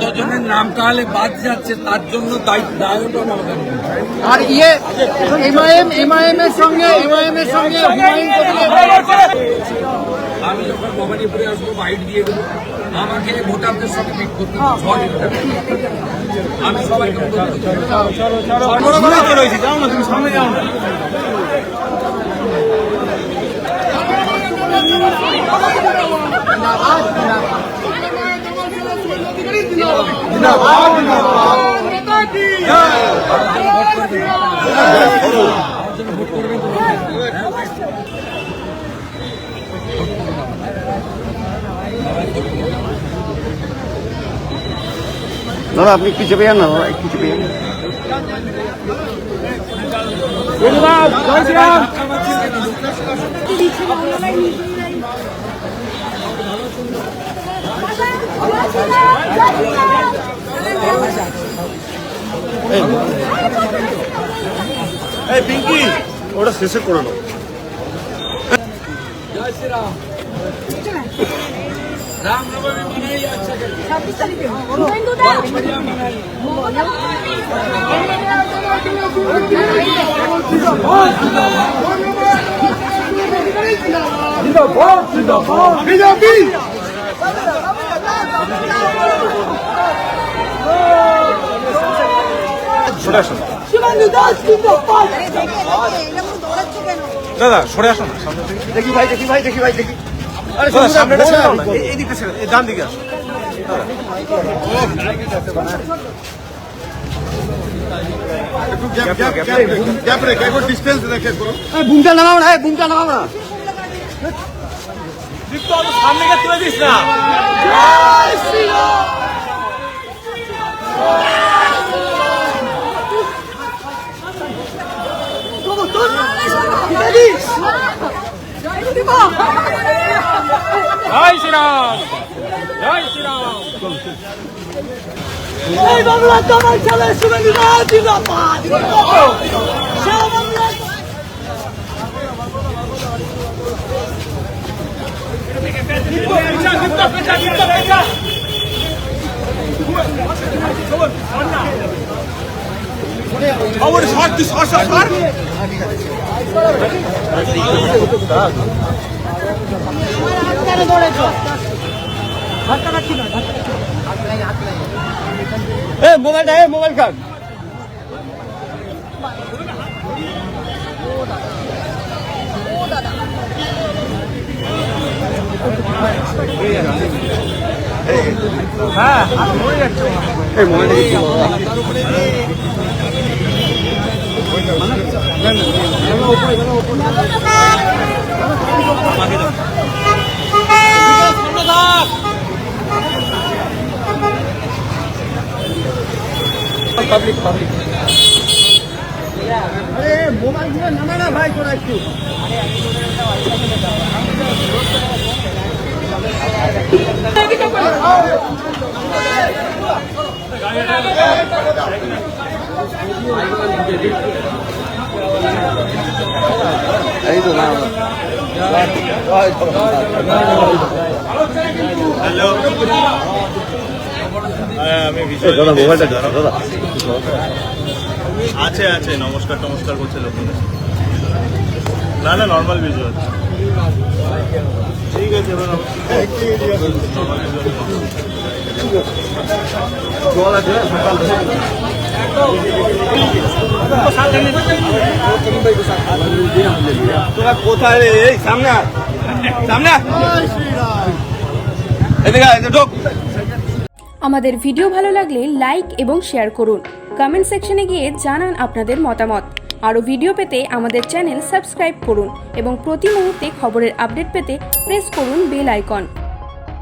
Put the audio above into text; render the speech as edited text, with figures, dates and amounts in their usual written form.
যতজনের নাম কালে বাদ যাচ্ছে তার জন্য দায়িত্ব আমাদের। আর এমআইএম এর সঙ্গে আমি যখন ভবানীপুরে আসবো বাইট দিয়ে দেবো, আমাকে ভোটারদের সঙ্গে মিট করতে আমি সবাইকে রয়েছে, যাও না তুমি সামনে যাও না। দাদা আপনি একটু চেপে যান না, দাদা একটু চেপে যান। এই পিঙ্কি ওটা শেষে করে নাও। জয় শ্রীরাম। রামনবমী মনেই যাচ্ছে, 26 তারিখে দাদা সরে আসো না, দেখি ভাই দেখি। আরে সামনেটা ছেড়ে দাও না, এই দিকটা ছেড়ে, এই ডান দিকে আসো। বুমটা নামাও না, বুমটা নামাও না। সামনে তুলে দিস না। জয় শ্রীরাম, জয় শ্রীরাম। এই বাংলা তোমার ছেলে শুভেন্দুদা জিন্দাবাদ। মোবাইল কার্ড পাবলিক মোবাইল দিয়ে নামে না ভাই, তোরা একটু এই তো না। হ্যালো, আমি দাদা মোবাইলটা দাদা আছে নমস্কার করছে লোক। না নর্মাল ভিজুয়াল ঠিক আছে। তোরা কোথায় রে? এই সামনে ঢোক। আমাদের ভিডিও ভালো লাগলে লাইক এবং শেয়ার করুন। কমেন্ট সেকশনে গিয়ে জানান আপনাদের মতামত। আরও ভিডিও পেতে আমাদের চ্যানেল সাবস্ক্রাইব করুন এবং প্রতি মুহূর্তে খবরের আপডেট পেতে প্রেস করুন বেল আইকন।